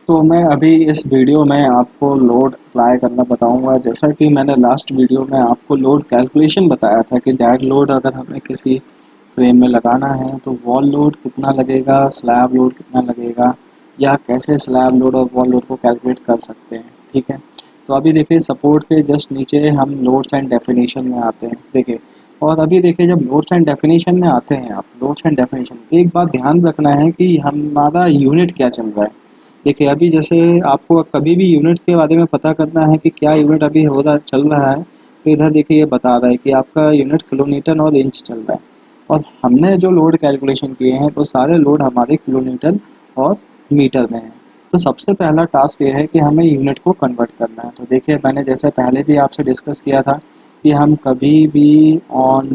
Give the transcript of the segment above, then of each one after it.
तो मैं अभी इस वीडियो में आपको लोड अप्लाई करना बताऊंगा। जैसा कि मैंने लास्ट वीडियो में आपको लोड कैलकुलेशन बताया था कि डेड लोड अगर हमें किसी फ्रेम में लगाना है तो वॉल लोड कितना लगेगा, स्लैब लोड कितना लगेगा, या कैसे स्लैब लोड और वॉल लोड को कैलकुलेट कर सकते हैं। ठीक है, तो अभी देखिए सपोर्ट के जस्ट नीचे हम लोड्स एंड डेफिनेशन में आते हैं। देखिए, और अभी देखिए जब लोड्स एंड डेफिनेशन में आते हैं आप, लोड्स एंड डेफिनेशन, तो एक बात ध्यान रखना है कि हमारा यूनिट क्या चल रहा है। देखिए अभी जैसे आपको कभी भी यूनिट के बारे में पता करना है कि क्या यूनिट अभी हो रहा चल रहा है, तो इधर देखिए ये बता रहा है कि आपका यूनिट किलोमीटर और इंच चल रहा है। और हमने जो लोड कैलकुलेशन किए हैं वो सारे लोड हमारे किलोमीटर और मीटर में हैं। तो सबसे पहला टास्क ये है कि हमें यूनिट को कन्वर्ट करना है। तो देखिए मैंने जैसे पहले भी आपसे डिस्कस किया था कि हम कभी भी ऑन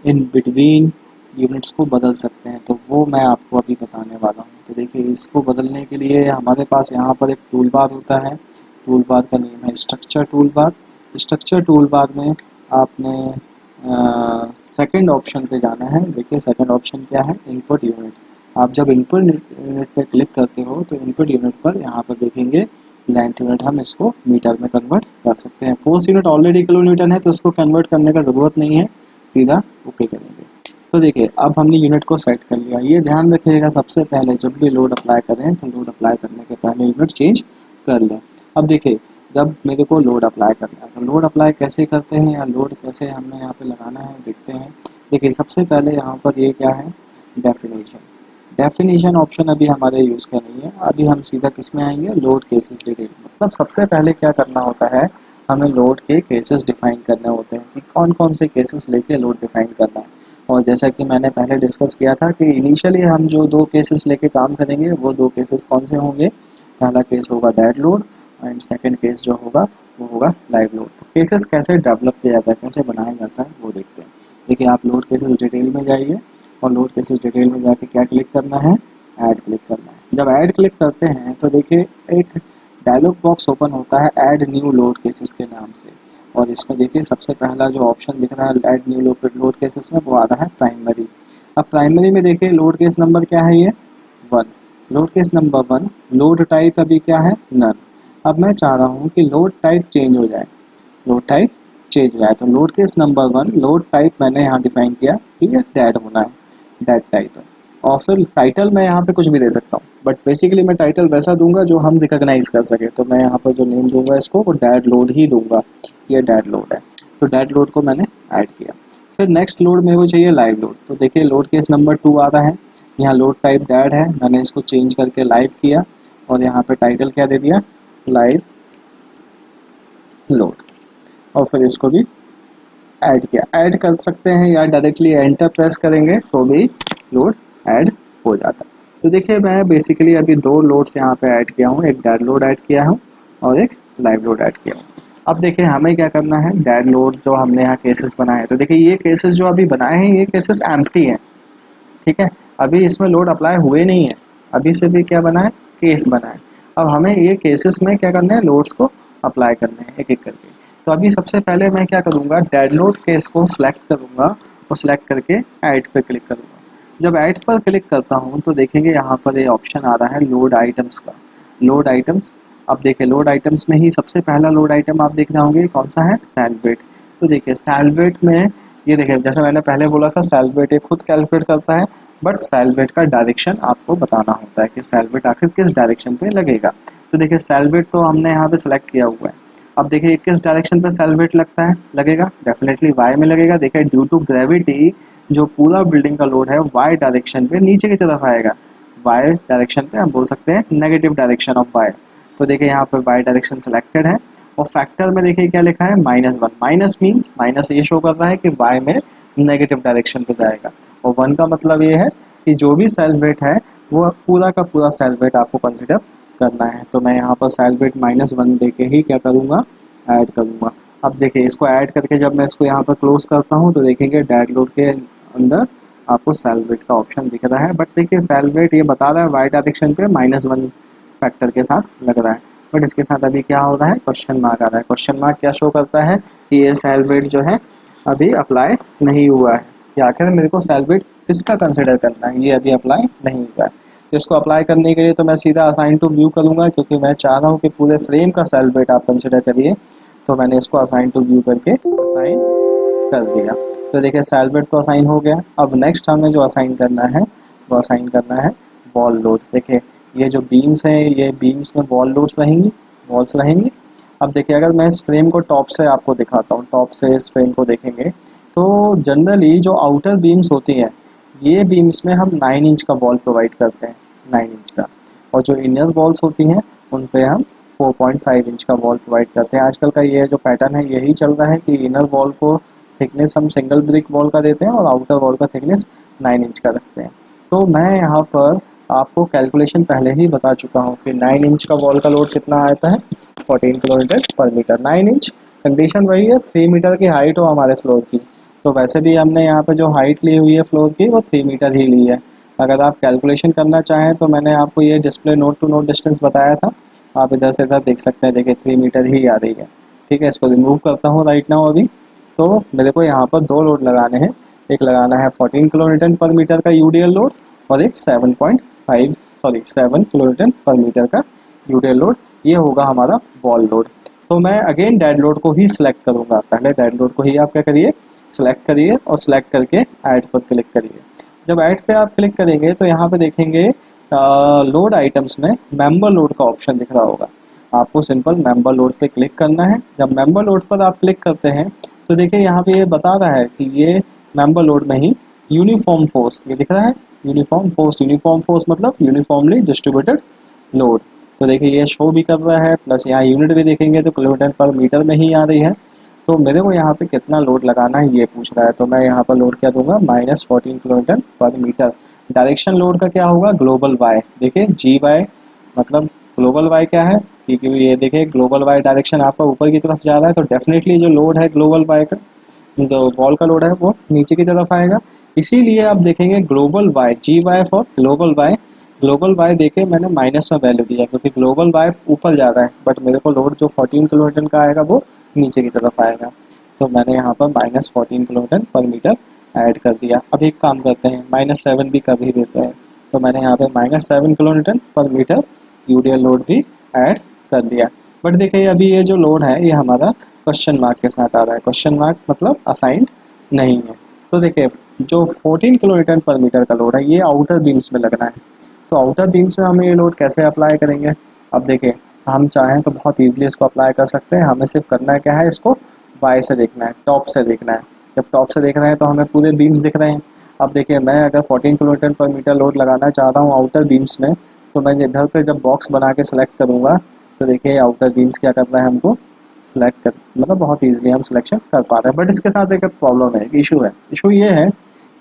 इन बिटवीन यूनिट्स को बदल सकते हैं, तो वो मैं आपको अभी बताने वाला हूँ। तो देखिए इसको बदलने के लिए हमारे पास यहाँ पर एक टूल बार होता है। टूल बार का नेम है structure tool bar. Structure tool bar में आपने सेकंड ऑप्शन पे जाना है। देखिए सेकंड ऑप्शन क्या है, इनपुट यूनिट। आप जब इनपुट यूनिट पे क्लिक करते हो तो इनपुट यूनिट पर यहाँ पर देखेंगे लेंथ यूनिट, हम इसको मीटर में कन्वर्ट कर सकते हैं। फोर्स यूनिट ऑलरेडी किलोमीटर है तो उसको कन्वर्ट करने का ज़रूरत नहीं है, सीधा ओके करेंगे। तो देखिए अब हमने यूनिट को सेट कर लिया। ये ध्यान रखिएगा सबसे पहले जब भी लोड अप्लाई करें तो लोड अप्लाई करने के पहले यूनिट चेंज कर लें। अब देखिए जब मेरे को लोड अप्लाई करना है तो लोड अप्लाई कैसे करते हैं या लोड कैसे हमने यहाँ पे लगाना है देखते हैं। देखिए सबसे पहले यहाँ पर ये क्या है, डेफिनेशन। डेफिनेशन ऑप्शन अभी हमारे यूज़ का नहीं है। अभी हम सीधा किस में आएंगे, लोड केसेस डिटेल। मतलब सबसे पहले क्या करना होता है, हमें लोड के केसेस डिफाइन करने होते हैं कि कौन कौन से केसेस लेके लोड डिफाइन करना है। और जैसा कि मैंने पहले डिस्कस किया था कि इनिशियली हम जो दो केसेस लेके काम करेंगे वो दो केसेस कौन से होंगे। पहला केस होगा dead load and second case जो होगा वो होगा लाइव लोड। तो केसेस कैसे डेवलप किया जाता है, कैसे बनाया जाता है वो देखते हैं। देखिए आप लोड केसेस डिटेल में जाइए और लोड केसेस डिटेल में जाके क्या क्लिक करना है, ऐड क्लिक करना है। जब ऐड क्लिक करते हैं तो देखिए एक डायलॉग बॉक्स ओपन होता है ऐड न्यू लोड केसेस के नाम से। और इसमें देखिए सबसे पहला जो ऑप्शन दिख रहा है ऐड न्यू लोड केसेस में, वो आ रहा है प्राइमरी। अब प्राइमरी में देखिए लोड केस नंबर क्या है, ये 1। Load case number 1। Load type अभी क्या है, नन। अब मैं चाह रहा हूँ कि लोड टाइप चेंज हो जाए, लोड टाइप चेंज हो जाए। तो load case number 1 load type मैंने यहाँ डिफाइन किया, ठीक है, डेड होना है, डेड टाइप है। और फिर टाइटल मैं यहाँ पे कुछ भी दे सकता हूँ, बट बेसिकली मैं टाइटल वैसा दूंगा जो हम रिकॉग्नाइज कर सके। तो मैं यहाँ पर जो नेम दूंगा इसको वो डेड लोड ही दूंगा, ये डेड लोड है। तो डेड लोड को मैंने ऐड किया। फिर नेक्स्ट लोड मेरे को चाहिए लाइव लोड। तो देखिए लोड केस नंबर 2 आ रहा है, यहाँ लोड टाइप डेड है, मैंने इसको चेंज करके लाइव किया और यहाँ पे टाइटल क्या दे दिया, लाइव लोड। और फिर इसको भी ऐड किया। ऐड कर सकते हैं या डायरेक्टली एंटर प्रेस करेंगे तो भी लोड ऐड हो जाता है। तो देखिए मैं बेसिकली अभी दो लोड्स यहाँ पे ऐड किया हूँ, एक डेड लोड ऐड किया हूँ और एक लाइव लोड ऐड किया हूँ। अब देखिए हमें क्या करना है, डेड लोड जो हमने यहाँ केसेस बनाए हैं, तो देखिए ये केसेस जो अभी बनाए हैं ये केसेस एम्प्टी हैं, ठीक है, अभी इसमें लोड अप्लाई हुए नहीं है, अभी से भी क्या बना है, केस बना है। अब हमें ये केसेस में क्या करना है, लोड्स को अप्लाई करने हैं एक एक करके। तो अभी सबसे पहले मैं क्या करूँगा, डेड लोड केस को सिलेक्ट करूँगा और सिलेक्ट करके ऐड पे क्लिक करूँगा। जब ऐड पर क्लिक करता हूँ तो देखेंगे यहाँ पर ये ऑप्शन आ रहा है लोड आइटम्स का, लोड आइटम्स। अब देखिए लोड आइटम्स में ही सबसे पहला लोड आइटम आप देख रहे होंगे कौन सा है, सैलवेट। तो देखिए सैलवेट में ये देखिए जैसे मैंने पहले बोला था सैलवेट ये खुद कैलकुलेट करता है, बट सैलवेट का डायरेक्शन आपको बताना होता है कि सैलवेट आखिर किस डायरेक्शन पे लगेगा। तो देखिए सैलवेट तो हमने यहाँ पे सिलेक्ट किया हुआ है। अब देखिए किस डायरेक्शन पे सैलवेट लगता है, लगेगा डेफिनेटली वाई में लगेगा। देखिए ड्यू टू ग्रेविटी जो पूरा बिल्डिंग का लोड है वाई डायरेक्शन पे नीचे की तरफ आएगा, वाई डायरेक्शन पे हम बोल सकते हैं नेगेटिव डायरेक्शन ऑफ वाई। तो देखिए यहाँ पर वाई डायरेक्शन सिलेक्टेड है और फैक्टर में देखिए क्या लिखा है, -1। माइनस मीन्स माइनस ये शो कर रहा है कि वाई में नेगेटिव डायरेक्शन पे जाएगा। और 1 का मतलब ये है कि जो भी सेल वेट है वो पूरा का पूरा सेल वेट आपको कंसिडर करना है। तो मैं यहाँ पर सेल वेट -1 दे के ही क्या करूँगा, ऐड करूँगा। अब देखिए इसको ऐड करके जब मैं इसको यहाँ पर क्लोज करता हूँ तो देखेंगे डेड लोड के अंदर आपको सेल वेट का ऑप्शन दिख रहा है। बट देखिए सेल वेट ये बता रहा है वाई डायरेक्शन पे -1 फैक्टर के साथ लग रहा है, बट इसके साथ अभी क्या हो रहा है, क्वेश्चन मार्क आ रहा है। क्वेश्चन मार्क क्या शो करता है कि ये सेल वेट जो है अभी अप्लाई नहीं हुआ है, या आखिर मेरे को सेल वेट किसका कंसिडर करना है, ये अभी अप्लाई नहीं हुआ है। तो इसको अप्लाई करने के लिए तो मैं सीधा असाइन टू व्यू करूँगा, क्योंकि मैं चाह रहा हूँ कि पूरे फ्रेम का सेल्फ वेट आप कंसिडर करिए। तो मैंने इसको असाइन टू व्यू करके असाइन कर दिया। तो देखिए सेल्फ वेट तो असाइन हो गया। अब नेक्स्ट हमें जो असाइन करना है वो असाइन करना है वॉल लोड। देखिए ये जो बीम्स हैं, ये बीम्स में वॉल लोड्स रहेंगी, वॉल्स रहेंगी। अब देखिए अगर मैं इस फ्रेम को टॉप से आपको दिखाता हूँ, टॉप से इस फ्रेम को देखेंगे तो जनरली जो आउटर बीम्स होती हैं, ये बीम्स में हम 9 इंच का वॉल प्रोवाइड करते हैं, 9 इंच का। और जो इनर वॉल्स होती हैं उन पे हम 4.5 इंच का वॉल प्रोवाइड करते हैं। आजकल का ये जो पैटर्न है यही चल रहा है कि इनर वॉल को थिकनेस हम सिंगल ब्रिक वॉल का देते हैं और आउटर वॉल का थिकनेस 9 इंच का रखते हैं। तो मैं यहाँ पर आपको कैलकुलेशन पहले ही बता चुका हूँ कि 9 इंच का वॉल का लोड कितना आता है, 14 किलोमीटर पर मीटर। 9 इंच कंडीशन वही है, 3 मीटर की हाइट हो हमारे फ्लोर की। तो वैसे भी हमने यहाँ पे जो हाइट ली हुई है फ्लोर की वो 3 मीटर ही ली है। अगर आप कैलकुलेशन करना चाहें तो मैंने आपको ये display node to node distance बताया था, आप इधर से इधर देख सकते हैं। देखिए 3 मीटर ही आ रही है। ठीक है, इसको रिमूव करता हूँ राइट नाउ अभी। तो मेरे को यहाँ पर 2 लोड लगाने हैं। एक लगाना है 14 किलोमीटर पर मीटर का यूडीएल लोड और एक 7 किलोमीटर पर मीटर का यूडीएल लोड। ये होगा हमारा वॉल लोड। तो मैं अगेन डेड लोड को ही सिलेक्ट करूँगा। पहले डेड लोड को ही आप क्या करिए, सिलेक्ट करिए और सिलेक्ट करके ऐड पर क्लिक करिए। जब ऐड पे आप क्लिक करेंगे तो यहाँ पे देखेंगे लोड आइटम्स में मेंबर लोड का ऑप्शन दिख रहा होगा। आपको सिंपल मेंबर लोड पे क्लिक करना है। जब मेंबर लोड पर आप क्लिक करते हैं तो देखिए यहाँ पे ये बता रहा है कि ये मेंबर लोड में ही यूनिफॉर्म फोर्स, ये दिख रहा है यूनिफॉर्म फोर्स मतलब यूनिफॉर्मली डिस्ट्रीब्यूटेड लोड। तो देखिए ये शो भी कर रहा है, प्लस यहाँ यूनिट भी देखेंगे तो किलोमीटर पर मीटर में ही आ रही है। तो मेरे को यहाँ पे कितना लोड लगाना है ये पूछ रहा है, तो मैं यहाँ पर लोड क्या दूंगा, -14 किलोमीटर पर मीटर। डायरेक्शन लोड का क्या होगा, ग्लोबल वाई। देखिए जी वाई मतलब ग्लोबल वाई क्या है, क्योंकि ये देखिए ग्लोबल वाई डायरेक्शन आपका ऊपर की तरफ जा रहा है, तो डेफिनेटली जो लोड है ग्लोबल वाई का, जो वॉल का लोड है वो नीचे की तरफ आएगा। इसीलिए आप देखेंगे global Y, G Y for global Y देके मैंने माइनस में वैल्यू दिया, क्योंकि ग्लोबल वाई ऊपर जा रहा है बट मेरे को लोड जो 14 किलोमीटर का आएगा वो नीचे की तरफ आएगा। तो मैंने यहाँ पर -14 किलोमीटर पर मीटर ऐड कर दिया। अब एक काम करते हैं, -7 भी कर ही देते हैं। तो मैंने यहाँ पे -7 किलोमीटर पर मीटर यूडीएल लोड भी ऐड कर दिया। बट देखिए अभी ये जो लोड है ये हमारा क्वेश्चन मार्क के साथ आ रहा है। क्वेश्चन मार्क मतलब असाइंड नहीं है। तो देखिए जो 14 किलोमीटर पर मीटर का लोड है ये आउटर बीम्स में लगना है। तो आउटर बीम्स में हम ये लोड कैसे अप्लाई करेंगे, अब देखिए हम चाहें तो बहुत ईजिली इसको अप्लाई कर सकते हैं। हमें सिर्फ करना है क्या है, इसको वाई से देखना है, टॉप से देखना है। जब टॉप से देख रहे हैं तो हमें पूरे बीम्स दिख रहे हैं। अब देखिए मैं अगर 14 किलोमीटर पर मीटर लोड लगाना चाहता हूँ आउटर बीम्स में, तो मैं इधर पे जब बॉक्स बना के सिलेक्ट करूँगा तो देखिए आउटर बीम्स क्या करना है, हमको सिलेक्ट कर, मतलब बहुत ईजिली हम सिलेक्शन कर पा रहे हैं। बट इसके साथ एक प्रॉब्लम है, इशू ये है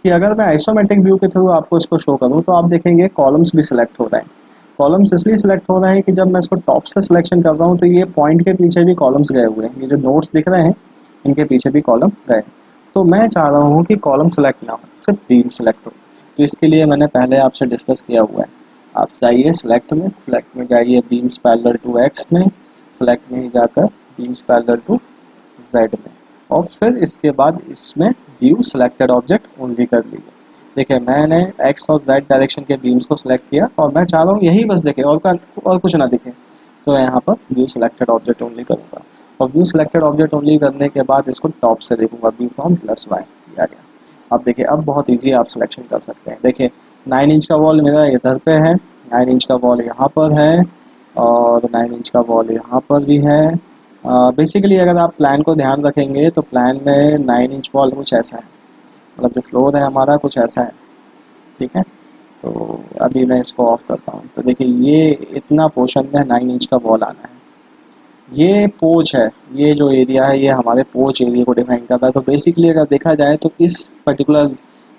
कि अगर मैं आइसोमेट्रिक व्यू के थ्रू आपको इसको शो करूँ तो आप देखेंगे कॉलम्स भी सिलेक्ट हो रहे हैं। कॉलम्स इसलिए सिलेक्ट हो रहे हैं कि जब मैं इसको टॉप से सिलेक्शन कर रहा हूँ तो ये पॉइंट के पीछे भी कॉलम्स गए हुए हैं। ये जो नोट्स दिख रहे हैं इनके पीछे भी कॉलम गए। तो मैं चाह रहा हूँ कि कॉलम सेलेक्ट ना हो, सिर्फ बीम सेलेक्ट हो। तो इसके लिए मैंने पहले आपसे डिस्कस किया हुआ है। आप जाइए सिलेक्ट में जाइए बीम्स पैरेलल टू एक्स में, सिलेक्ट में ही जाकर बीम्स पैरेलल टू जेड में, और फिर इसके बाद इसमें व्यू सिलेक्टेड ऑब्जेक्ट ओनली कर लीजिए। देखिए मैंने एक्स और जेड डायरेक्शन के बीम्स को सिलेक्ट किया और मैं चाह रहा हूँ यही बस दिखे और कुछ ना दिखे। तो यहाँ पर व्यू सिलेक्टेड ऑब्जेक्ट ओनली करूँगा और व्यू सिलेक्टेड ऑब्जेक्ट ओनली करने के बाद इसको टॉप से देखूंगा, व्यू फ्रॉम +y आ गया। अब देखिए अब बहुत इजी आप सिलेक्शन कर सकते हैं। देखिए 9 इंच का वॉल मेरा इधर पे है, 9 इंच का वॉल यहाँ पर है और 9 इंच का वॉल यहाँ पर भी है। बेसिकली अगर आप प्लान को ध्यान रखेंगे तो प्लान में 9 इंच वॉल कुछ ऐसा है, मतलब जो फ्लोर है हमारा कुछ ऐसा है। ठीक है, तो अभी मैं इसको ऑफ करता हूँ। तो देखिए ये इतना पोर्शन में 9 इंच का वॉल आना है। ये पोच है, ये जो एरिया है ये हमारे पोच एरिया को डिफाइन करता है। तो बेसिकली अगर देखा जाए तो इस पर्टिकुलर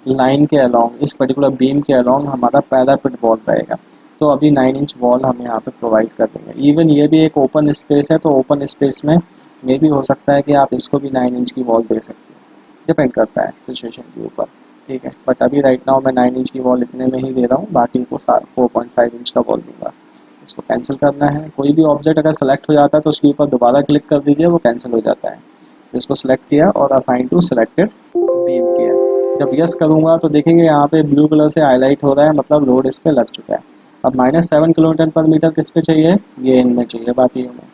लाइन के अलोंग, इस पर्टिकुलर बीम के अलोंग हमारा पैरापिट वॉल रहेगा। तो अभी 9 इंच वॉल हम यहाँ पे प्रोवाइड कर देंगे। इवन ये भी एक ओपन स्पेस है, तो ओपन स्पेस में मे भी हो सकता है कि आप इसको भी 9 इंच की वॉल दे सकते हो, डिपेंड करता है सिचुएशन के ऊपर। ठीक है, बट अभी राइट नाउ मैं 9 इंच की वॉल इतने में ही दे रहा हूँ, बाकी को 4.5 इंच का वॉल दूंगा। इसको कैंसिल करना है। कोई भी ऑब्जेक्ट अगर सेलेक्ट हो जाता है तो उसके ऊपर दोबारा क्लिक कर दीजिए, वो कैंसिल हो जाता है। तो इसको सेलेक्ट किया और असाइन टू सिलेक्टेड बीम किया। जब यस करूँगा तो देखेंगे यहाँ पे ब्लू कलर से हाईलाइट हो रहा है, मतलब लोड इस पर लग चुका है। अब -7 kN/m किस पे चाहिए, ये इनमें चाहिए बाकी में।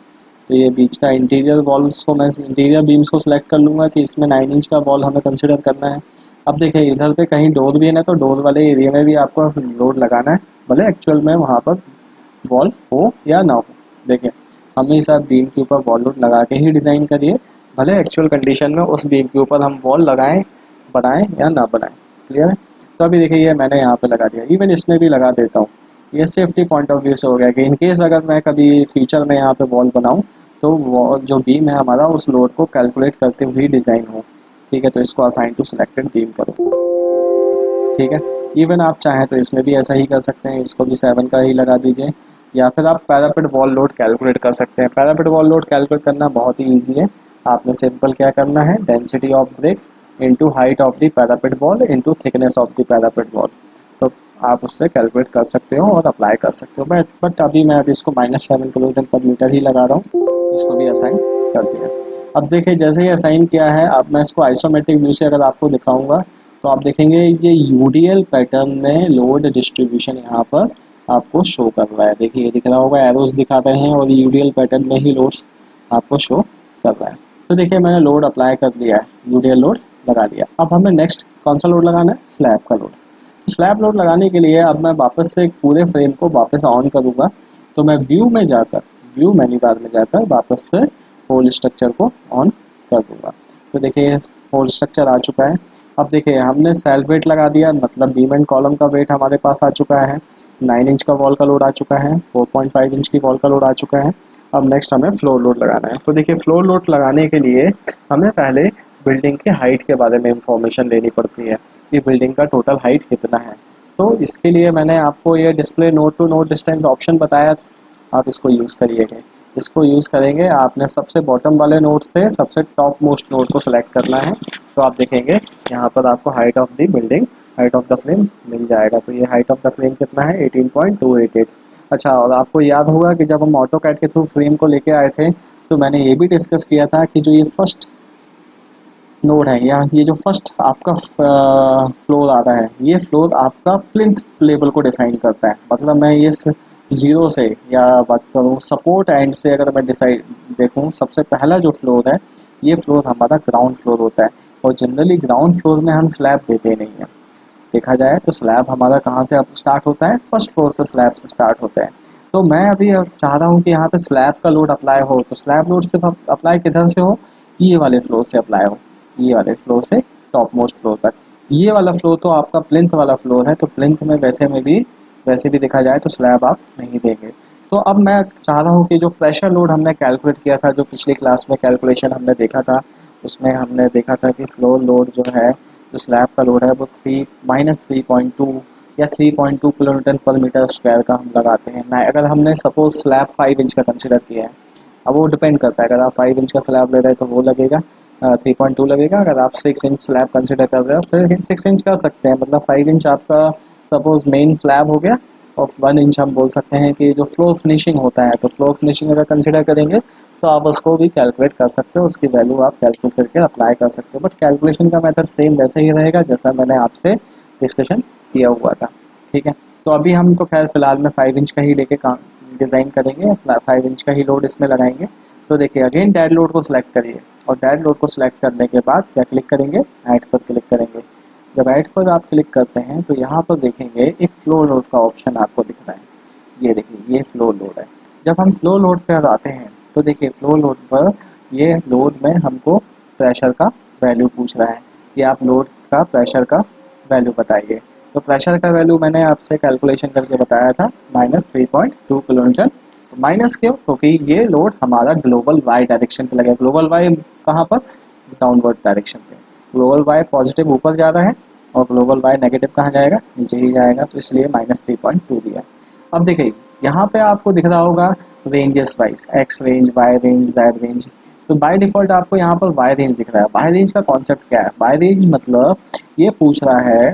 तो ये बीच का इंटीरियर वॉल्स को मैं इंटीरियर बीम्स को सिलेक्ट कर लूँगा कि इसमें 9 इंच का वॉल हमें कंसिडर करना है। अब देखिए इधर पे कहीं डोर भी है ना, तो डोर वाले एरिया में भी आपको लोड लगाना है, भले एक्चुअल में वहाँ पर वॉल हो या ना हो। देखिए हमेशा बीम के ऊपर वॉल लोड लगा के ही डिज़ाइन करिए, भले एक्चुअल कंडीशन में उस बीम के ऊपर हम वॉल लगाएं, बनाएं या ना बनाएं। क्लियर है? तो अभी देखिए ये मैंने यहाँ पे लगा दिया, इवन इसमें भी लगा देता हूँ। ये सेफ्टी पॉइंट ऑफ व्यू से हो गया कि इन केस अगर मैं कभी फ्यूचर में यहाँ पे वॉल बनाऊँ तो वॉल जो बीम है हमारा उस लोड को कैलकुलेट करते हुए डिज़ाइन हो। ठीक है, तो इसको असाइन टू सिलेक्टेड बीम करो। ठीक है, इवन आप चाहें तो इसमें भी ऐसा ही कर सकते हैं, इसको भी 7 का ही लगा दीजिए, या फिर आप पैरापेट वॉल लोड कैलकुलेट कर सकते हैं। पैरापेट वॉल लोड कैलकुलेट करना बहुत ही ईजी है। आपने सिंपल क्या करना है, density of brick into height of the parapet wall into thickness of the parapet wall, तो आप उससे कैलकुलेट कर सकते हो और अप्लाई कर सकते हो। बट अभी मैं अभी इसको -7 kN/m ही लगा रहा हूँ, इसको भी असाइन कर दिया। अब देखिए जैसे ही असाइन किया है, अब मैं इसको आइसोमेट्रिक व्यू से अगर आपको दिखाऊंगा तो आप देखेंगे ये यूडीएल पैटर्न में लोड डिस्ट्रीब्यूशन यहाँ पर आपको शो कर रहा है। देखिए ये दिख रहा होगा, एरोस दिखा रहे हैं और यूडीएल पैटर्न में ही लोड्स आपको शो कर रहा है। तो देखिए मैंने लोड अप्लाई कर दिया है, यूडीएल लोड लगा दिया। अब हमें नेक्स्ट कौन सा लोड लगाना है, स्लैब का लोड। तो स्लैब लोड लगाने के लिए अब मैं वापस से पूरे फ्रेम को वापस ऑन करूँगा, तो मैं व्यू में जाकर, व्यू मेन्यू बार में जाकर वापस से होल स्ट्रक्चर को ऑन कर दूँगा। तो देखिए होल स्ट्रक्चर आ चुका है। अब देखिए हमने सेल वेट लगा दिया, मतलब बीम एंड कॉलम का वेट हमारे पास आ चुका है, 9 इंच का वॉल का लोड आ चुका है, 4.5 इंच की वॉल का लोड आ चुका है। अब नेक्स्ट हमें फ्लोर लोड लगाना है। तो देखिए फ्लोर लोड लगाने के लिए हमें पहले बिल्डिंग के हाइट के बारे में इंफॉर्मेशन लेनी पड़ती है कि बिल्डिंग का टोटल हाइट कितना है। तो इसके लिए मैंने आपको ये display node to node distance option बताया था, आप इसको यूज़ करिएगा। इसको यूज़ करेंगे, आपने सबसे बॉटम वाले नोड से सबसे टॉप मोस्ट नोड को सिलेक्ट करना है। तो आप देखेंगे यहाँ पर आपको height of the building, height of the frame मिल जाएगा। तो ये हाइट ऑफ द फ्रेम कितना है, 18.288। अच्छा, और आपको याद होगा कि जब हम ऑटोकैड के थ्रू फ्रेम को लेके आए थे तो मैंने ये भी डिस्कस किया था कि जो ये फर्स्ट नोड है, या ये जो फर्स्ट आपका फ्लोर आ रहा है, ये फ्लोर आपका प्लिंथ लेवल को डिफाइन करता है। मतलब मैं ये जीरो से या बात करूँ सपोर्ट एंड से, अगर मैं डिसाइड देखूँ, सबसे पहला जो फ्लोर है ये फ्लोर हमारा ग्राउंड फ्लोर होता है। और जनरली ग्राउंड फ्लोर में हम स्लैब देते नहीं हैं। देखा जाए तो स्लैब हमारा कहाँ से अब स्टार्ट होता है, फर्स्ट फ्लोर से स्लैब से स्टार्ट होता है। तो मैं अभी चाह रहा हूँ कि यहाँ पे स्लैब का लोड अप्लाई हो, तो स्लैब लोड सिर्फ अप्लाई किधर से हो, ये वाले फ्लोर से अप्लाई हो, ये वाले फ्लोर से टॉप मोस्ट फ्लोर तक। ये वाला फ्लोर तो आपका प्लिंथ वाला फ्लोर है, तो प्लिंथ में वैसे भी देखा जाए तो स्लैब आप नहीं देंगे। तो अब मैं चाह रहा हूँ कि जो प्रेशर लोड हमने कैलकुलेट किया था, जो पिछली क्लास में कैलकुलेशन हमने देखा था, उसमें हमने देखा था कि फ्लोर लोड जो है, जो स्लैब का लोड है वो -3.2 या 3.2 kN/m² का हम लगाते हैं। ना अगर हमने सपोज स्लैब 5 इंच का कंसिडर किया है, अब वो डिपेंड करता है, अगर आप 5 इंच का स्लैब ले रहे हैं तो वो लगेगा 3.2 लगेगा। अगर आप 6 इंच स्लैब कंसिडर कर रहे हो 6 इंच कर सकते हैं, मतलब 5 इंच आपका सपोज मेन स्लैब हो गया, और 1 इंच हम बोल सकते हैं कि जो फ्लोर फिनिशिंग होता है, तो फ्लोर फिनिशिंग अगर कंसिडर करेंगे तो आप उसको भी कैलकुलेट कर सकते हो, उसकी वैल्यू आप कैलकुलेट करके अप्लाई कर सकते हो। बट कैलकुलेशन का मेथड सेम वैसे ही रहेगा जैसा मैंने आपसे डिस्कशन किया हुआ था। ठीक है, तो अभी हम तो खैर फिलहाल में 5 इंच का ही लेके काम डिज़ाइन करेंगे, 5 इंच का ही लोड इसमें लगाएंगे। तो देखिए अगेन डेड लोड को सिलेक्ट करिए, और डेड लोड को सिलेक्ट करने के बाद क्या क्लिक करेंगे, ऐड पर क्लिक करेंगे। जब ऐड पर आप क्लिक करते हैं तो यहाँ पर देखेंगे एक फ्लो लोड का ऑप्शन आपको दिख रहा है। ये देखिए ये फ्लो लोड है। जब हम फ्लो लोड पर आते हैं तो देखिए फ्लो लोड पर ये लोड में हमको प्रेशर का वैल्यू पूछ रहा है कि आप लोड का प्रेशर का वैल्यू बताइए। तो प्रेशर का वैल्यू मैंने आपसे कैलकुलेशन करके बताया था -3.2 kN। तो माइनस क्यों, क्योंकि ये लोड हमारा ग्लोबल वाई डायरेक्शन पे लगा है। ग्लोबल वाई कहाँ पर, डाउनवर्ड डायरेक्शन पे। ग्लोबल वाई पॉजिटिव ऊपर जा रहा है और ग्लोबल वाई नेगेटिव कहाँ जाएगा, नीचे ही जाएगा, तो इसलिए -3.2 दिया। अब देखिए यहाँ पे आपको दिख रहा होगा ranges wise, X range, Y range, Z range. तो बाय डिफॉल्ट आपको यहाँ पर वाई रेंज दिख रहा है। वाई रेंज का कॉन्सेप्ट क्या है, वाई रेंज मतलब ये पूछ रहा है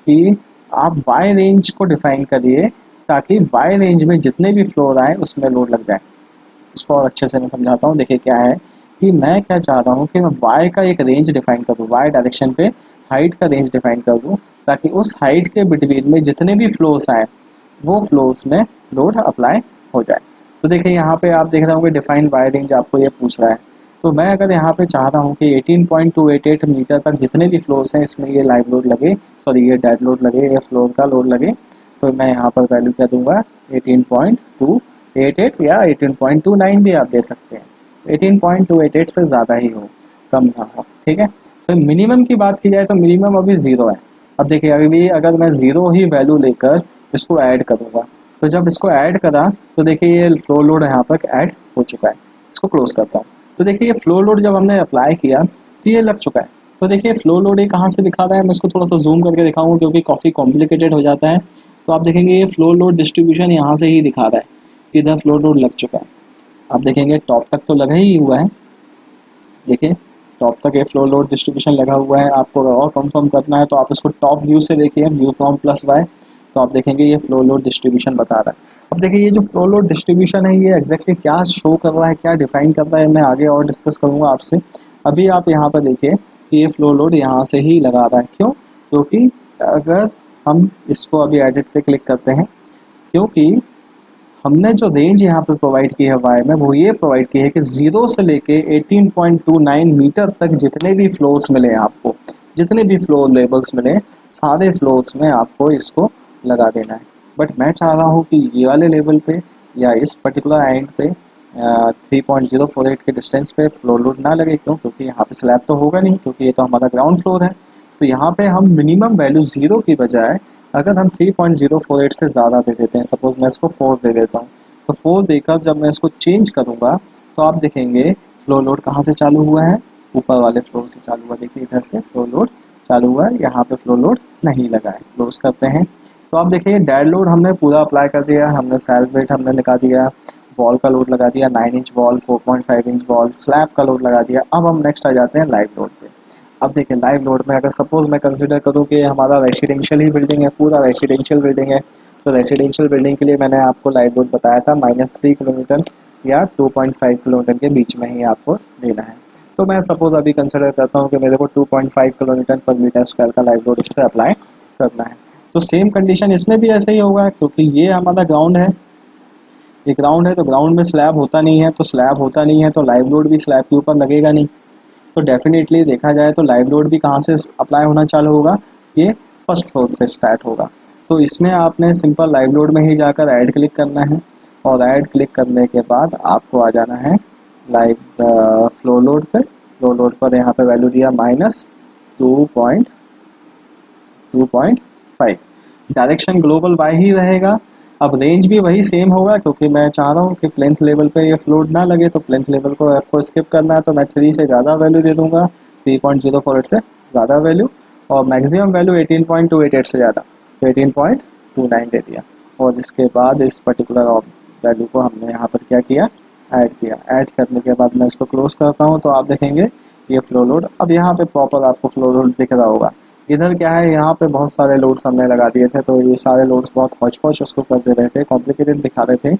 कि आप वाई रेंज को डिफाइन करिए ताकि वाई रेंज में जितने भी फ्लोर आए उसमें लोड लग जाए। इसको और अच्छे से मैं समझाता हूँ। देखिए क्या है कि मैं क्या चाहता हूँ कि मैं वाई का एक रेंज डिफाइन कर दूँ, वाई डायरेक्शन पे हाइट का रेंज डिफाइन कर दूँ, ताकि उस हाइट के बिटवीन में जितने भी फ्लोर्स आए वो फ्लोर्स में लोड अप्लाई हो जाए। तो देखिए यहाँ पे आप देख रहे होंगे डिफाइंड वायर रेंज आपको ये पूछ रहा है। तो मैं अगर यहाँ पे चाहता हूँ कि 18.288 मीटर तक जितने भी फ्लोर्स हैं इसमें ये लाइव लोड लगे, सॉरी ये डेड लोड लगे, ये फ्लोर का लोड लगे, तो मैं यहाँ पर वैल्यू क्या दूंगा 18.288 या 18.29 भी आप दे सकते हैं। 18.288 से ज़्यादा ही हो, कम ना हो, ठीक है। तो मिनिमम की बात की जाए तो मिनिमम अभी ज़ीरो है। अब देखिए अभी अगर मैं ज़ीरो ही वैल्यू लेकर इसको ऐड करूँगा, तो जब इसको ऐड करा तो देखिए ये फ्लो लोड यहाँ पर ऐड हो चुका है। इसको क्लोज करता हूँ, तो देखिए ये फ्लो लोड जब हमने अप्लाई किया तो ये लग चुका है। तो देखिए फ्लो लोड ये कहाँ से दिखा रहा है, मैं इसको थोड़ा सा जूम करके दिखाऊंगा क्योंकि काफ़ी कॉम्प्लिकेटेड हो जाता है। तो आप देखेंगे ये फ्लो लोड डिस्ट्रीब्यूशन यहाँ से ही दिखा रहा है, इधर फ्लो लोड लग चुका है। आप देखेंगे टॉप तक तो लगा ही हुआ है, देखिए टॉप तक ये फ्लो लोड डिस्ट्रीब्यूशन लगा हुआ है। आपको और कंफर्म करना है तो आप इसको टॉप व्यू से देखिए, व्यू फ्रॉम प्लस वाई, तो आप देखेंगे ये फ्लो लोड डिस्ट्रीब्यूशन बता रहा है। अब देखिए ये जो फ्लो लोड डिस्ट्रीब्यूशन है ये एग्जैक्टली क्या शो कर रहा है, क्या डिफाइन कर रहा है, मैं आगे और डिस्कस करूँगा आपसे। अभी आप यहाँ पर देखिए कि ये फ्लो लोड यहाँ से ही लगा रहा है, क्यों? क्योंकि अगर हम इसको अभी एडिट पे क्लिक करते हैं, क्योंकि हमने जो रेंज यहाँ पर प्रोवाइड की है वाई में वो ये प्रोवाइड की है कि 0 से लेके 18.29 मीटर तक जितने भी फ्लोर्स मिले आपको, जितने भी फ्लोर लेवल्स मिले, सारे फ्लोर्स में आपको इसको लगा देना है। बट मैं चाह रहा हूँ कि ये वाले लेवल पे या इस पर्टिकुलर एंड पे 3.048 के डिस्टेंस पे फ्लोर लोड ना लगे, क्यों? क्योंकि यहाँ पे स्लैब तो होगा नहीं, क्योंकि ये तो हमारा ग्राउंड फ्लोर है। तो यहाँ पे हम मिनिमम वैल्यू 0 की बजाय अगर हम 3.048 से ज़्यादा दे देते हैं, सपोज मैं इसको 4 दे देता हूँ, तो 4 देकर जब मैं इसको चेंज करूँगा तो आप देखेंगे फ्लो लोड कहाँ से चालू हुआ है, ऊपर वाले फ्लोर से चालू हुआ। देखिए इधर से फ्लो लोड चालू हुआ है, यहाँ पे फ्लो लोड नहीं लगा है। क्लोज करते हैं तो आप देखिए डेड लोड हमने पूरा अप्लाई कर दिया, हमने सेल्फ वेट हमने लगा दिया, वॉल का लोड लगा दिया 9 inch wall, 4.5 inch wall, slab का लोड लगा दिया। अब हम नेक्स्ट आ जाते हैं लाइव लोड पे। अब देखिए लाइव लोड में अगर सपोज मैं कंसिडर करूँ कि हमारा रेसिडेंशियल ही बिल्डिंग है, पूरा रेसिडेंशियल बिल्डिंग है, तो रेसिडेंशियल बिल्डिंग के लिए मैंने आपको लाइव लोड बताया था -3 किलोमीटर या 2.5 किलोमीटर के बीच में ही आपको देना है। तो मैं सपोज अभी कंसिडर करता हूँ कि मेरे को 2.5 किलोमीटर पर मीटर स्क्वायर का लाइव लोड इस पर अप्लाई करना है। तो सेम कंडीशन इसमें भी ऐसे ही होगा, क्योंकि ये हमारा ग्राउंड है, ये ग्राउंड है, तो ग्राउंड में स्लैब होता नहीं है, तो स्लैब होता नहीं है तो लाइव लोड भी स्लैब के ऊपर लगेगा नहीं। तो डेफिनेटली देखा जाए तो लाइव लोड भी कहाँ से अप्लाई होना चालू होगा, ये फर्स्ट फ्लोर से स्टार्ट होगा। तो इसमें आपने सिंपल लाइव लोड में ही जाकर ऐड क्लिक करना है, और ऐड क्लिक करने के बाद आपको आ जाना है लाइव फ्लो लोड पे। फ्लो लोड पर यहाँ पे वैल्यू दिया -2.5, डायरेक्शन ग्लोबल वाई ही रहेगा। अब रेंज भी वही सेम होगा, क्योंकि मैं चाह रहा हूँ कि प्लेंथ लेवल पे ये फ्लोट ना लगे, तो प्लेंथ लेवल को आपको स्किप करना है, तो मैं 3 से ज़्यादा वैल्यू दे दूंगा, 3.048 से ज़्यादा वैल्यू, और मैक्सिमम वैल्यू 18.288 से ज़्यादा, तो 18.29 दे दिया। और इसके बाद इस पर्टिकुलर वैल्यू को हमने यहाँ पर क्या किया, ऐड किया। ऐड करने के बाद मैं इसको क्लोज करता हूँ, तो आप देखेंगे ये फ्लो लोड, अब यहाँ पे प्रॉपर आपको फ्लो लोड दिख रहा होगा। इधर क्या है, यहाँ पे बहुत सारे लोड्स हमने लगा दिए थे, तो ये सारे लोड्स बहुत हौच पौच उसको कर दे रहे थे, कॉम्प्लिकेटेड दिखा रहे थे।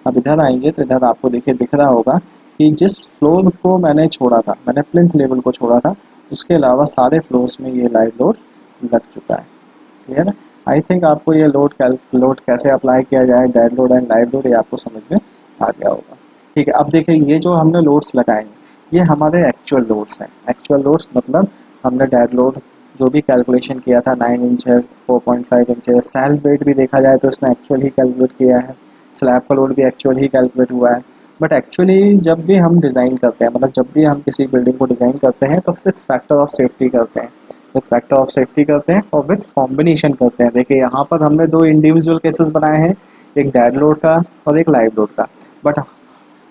अब इधर आएंगे तो इधर आपको देखिए दिख रहा होगा कि जिस फ्लोर को मैंने छोड़ा था, मैंने प्लिंथ लेवल को छोड़ा था, उसके अलावा सारे फ्लोर्स में ये लाइव लोड लग चुका है। क्लियर है? आई थिंक आपको ये लोड कैसे अप्लाई किया जाए, dead load and live load, ये आपको समझ में आ गया होगा। ठीक है, अब देखिए ये जो हमने लोड्स लगाए ये हमारे एक्चुअल लोड्स हैं। एक्चुअल लोड्स मतलब हमने डेड लोड जो भी कैलकुलेशन किया था 9 इंचेस, 4.5 इंचेस, सेल्फ वेट भी देखा जाए तो इसने एक्चुअल ही कैलकुलेट किया है, स्लैब का लोड भी एक्चुअल ही कैलकुलेट हुआ है। बट एक्चुअली जब भी हम डिज़ाइन करते हैं, मतलब जब भी हम किसी बिल्डिंग को डिज़ाइन करते हैं, तो विथ फैक्टर ऑफ सेफ्टी करते हैं, विथ फैक्टर ऑफ सेफ्टी करते हैं और विथ कॉम्बिनेशन करते हैं। देखिए यहाँ पर हमने 2 इंडिविजुअल केसेस बनाए हैं, एक डेड लोड का और एक लाइव लोड का। बट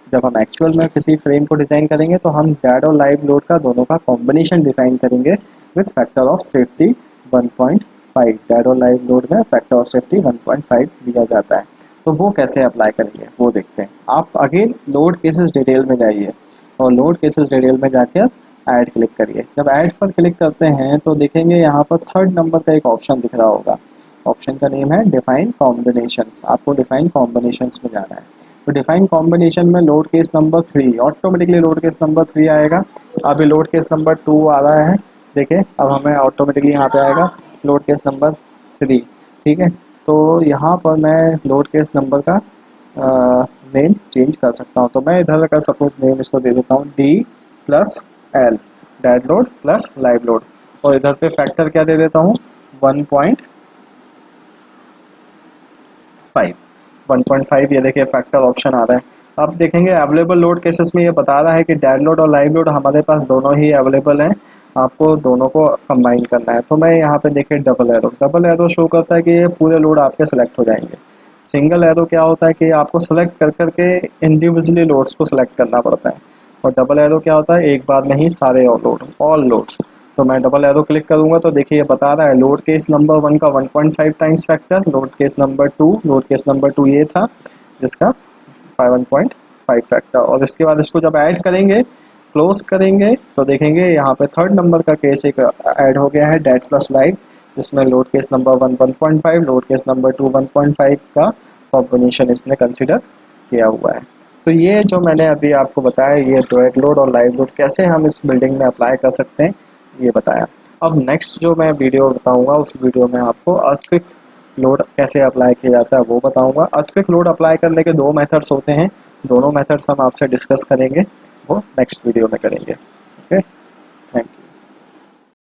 जब हम एक्चुअल में किसी फ्रेम को डिज़ाइन करेंगे तो हम डेड और लाइव लोड का दोनों का कॉम्बिनेशन डिफाइन करेंगे with factor of safety 1.5। Dead और लाइव लोड में फैक्टर ऑफ सेफ्टी 1.5 दिया जाता है। तो वो कैसे अप्लाई करेंगे वो देखते हैं। आप अगेन लोड केसेस डिटेल में जाइए और लोड केसेस डिटेल में जाकर ऐड क्लिक करिए। जब ऐड पर क्लिक करते हैं तो देखेंगे यहाँ पर 3rd नंबर का एक ऑप्शन दिख रहा होगा। ऑप्शन का नेम है डिफाइन कॉम्बिनेशंस। आपको डिफाइन कॉम्बिनेशंस में जाना है। तो डिफाइन कॉम्बिनेशन में load case number 3, automatically load case number 3 आएगा। अभी लोड केस नंबर 2 आ रहा है, देखिए अब हमें ऑटोमेटिकली यहाँ पे आएगा लोड केस नंबर 3। ठीक है। तो यहाँ पर मैं लोड केस नंबर का नेम चेंज कर सकता हूँ। तो मैं इधर का सपोज नेम इसको दे देता हूँ D+L, dead load plus live load, और इधर पे फैक्टर क्या दे देता हूँ 1.5। 1.5 ये देखिए फैक्टर ऑप्शन आ रहा है। अब देखेंगे अवेलेबल लोड केसेस में ये बता रहा है कि डेड लोड और लाइव लोड हमारे पास दोनों ही अवेलेबल हैं, आपको दोनों को कंबाइन करना है। तो मैं यहाँ पे देखिए डबल एरो शो करता है कि ये पूरे लोड आपके सेलेक्ट हो जाएंगे। सिंगल एरो क्या होता है कि आपको सेलेक्ट कर करके इंडिविजुअली लोड्स को सिलेक्ट करना पड़ता है, और डबल एरो क्या होता है एक बार में ही सारे ऑल लोड्स। तो मैं डबल एरो क्लिक करूंगा तो देखिए ये बता रहा है लोड केस नंबर 1 का 1.5 times factor, load case number 2 ये था जिसका 1.5 फैक्टर, और इसके बाद इसको जब ऐड करेंगे क्लोज करेंगे तो देखेंगे यहाँ पे थर्ड नंबर का केस एक ऐड हो गया है डेड प्लस लाइव, जिसमें load case number 1 1.5, load case number 2 1.5 का कॉम्बिनेशन इसने कंसिडर किया हुआ है। तो ये जो मैंने अभी आपको बताया ये डेड लोड और लाइव लोड कैसे हम इस बिल्डिंग में अप्लाई कर सकते हैं ये बताया। अब नेक्स्ट जो मैं वीडियो बताऊंगा उस वीडियो में आपको अर्थक्वेक लोड कैसे अप्लाई किया जाता है वो बताऊंगा। अर्थक्वेक लोड अप्लाई करने के 2 मेथड्स होते हैं, दोनों मेथड्स हम आपसे डिस्कस करेंगे, वो नेक्स्ट वीडियो में करेंगे। Okay, thank you.